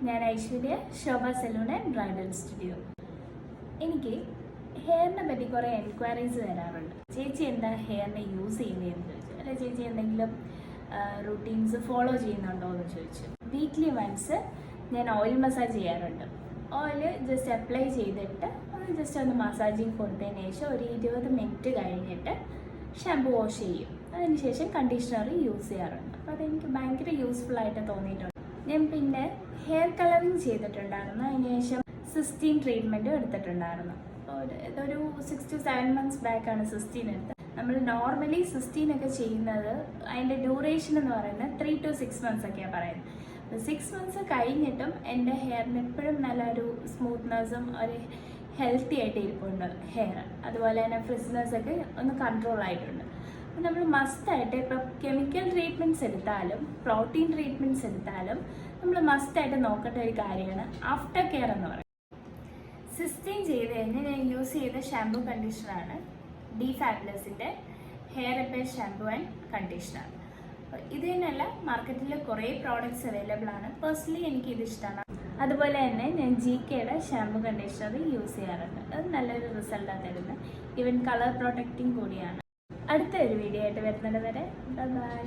ഞാൻ ഐശ്വര്യ, ശോഭ salon and bridal studio. എനിക്ക് ഹെയറിനെ പറ്റി കുറേ എൻക്വയറീസ് വരാറുണ്ട്. ചേച്ചി എന്താ ഹെയറിനെ യൂസ് ചെയ്യുന്നതെന്ന് ചോദിച്ചു, അല്ല ചേച്ചി എന്തെങ്കിലും റൂട്ടീൻസ് ഫോളോ ചെയ്യുന്നുണ്ടോ എന്ന് ചോദിച്ചു. വീക്ക്ലി വൺസ് ഞാൻ ഓയിൽ മസാജ് ചെയ്യാറുണ്ട്. ഓയിൽ ജസ്റ്റ് അപ്ലൈ ചെയ്തിട്ട് ജസ്റ്റ് ഒന്ന് മസാജിങ് കൊടുത്തതിന് ശേഷം ഒരു 20 മിനിറ്റ് കഴിഞ്ഞിട്ട് ഷാമ്പു വാഷ് ചെയ്യും. അതിനുശേഷം കണ്ടീഷണർ യൂസ് ചെയ്യാറുണ്ട്. അപ്പോൾ അതെനിക്ക് ഭയങ്കര യൂസ്ഫുൾ ആയിട്ട് തോന്നിയിട്ടുണ്ട്. ഞാൻ പിന്നെ ഹെയർ കളറിങ് ചെയ്തിട്ടുണ്ടായിരുന്നു. അതിനുശേഷം സിസ്റ്റീൻ ട്രീറ്റ്മെൻറ്റും എടുത്തിട്ടുണ്ടായിരുന്നു. ഇതൊരു 6 to 7 months ബാക്കാണ് സിസ്റ്റീൻ എടുത്തത്. നമ്മൾ നോർമലി സിസ്റ്റീനൊക്കെ ചെയ്യുന്നത് അതിൻ്റെ ഡ്യൂറേഷൻ എന്ന് പറയുന്നത് 3 to 6 months ഒക്കെയാണ് പറയുന്നത്. 6 months കഴിഞ്ഞിട്ടും എൻ്റെ ഹെയറിന് എപ്പോഴും നല്ലൊരു സ്മൂത്ത്നെസ്സും ഒരു ഹെൽത്തി ആയിട്ട് ഇരിപ്പുണ്ട് ഹെയർ. അതുപോലെ തന്നെ ഫ്രിസ്നെസ് ഒക്കെ ഒന്ന് കൺട്രോൾ ആയിട്ടുണ്ട്. അപ്പോൾ നമ്മൾ മസ്റ്റായിട്ട് ഇപ്പോൾ കെമിക്കൽ ട്രീറ്റ്മെൻറ്റ്സ് എടുത്താലും പ്രോട്ടീൻ ട്രീറ്റ്മെൻറ്റ്സ് എടുത്താലും നമ്മൾ മസ്റ്റായിട്ട് നോക്കേണ്ട ഒരു കാര്യമാണ് ആഫ്റ്റർ കെയർ എന്ന് പറയുന്നത്. സിസ്റ്റീൻ ചെയ്ത് കഴിഞ്ഞ് ഞാൻ യൂസ് ചെയ്ത ഷാമ്പൂ കണ്ടീഷണറാണ് ഡി ഫാബുലസിൻ്റെ hair repair shampoo and conditioner. ഇത് തന്നെയല്ല, മാർക്കറ്റിൽ കുറേ പ്രോഡക്റ്റ്സ് അവൈലബിൾ ആണ്. പേഴ്സണലി എനിക്ക് ഇത് ഇഷ്ടമാണ്. അതുപോലെ തന്നെ ഞാൻ GKയുടെ ഷാമ്പൂ കണ്ടീഷണർ യൂസ് ചെയ്യാറുണ്ട്. അത് നല്ലൊരു റിസൾട്ടാണ് തരുന്നത്. ഈവൻ കളർ പ്രൊട്ടക്റ്റിംഗ് കൂടിയാണ്. അടുത്ത ഒരു വീഡിയോ ആയിട്ട് വരുന്നത് വരെ ബൈ.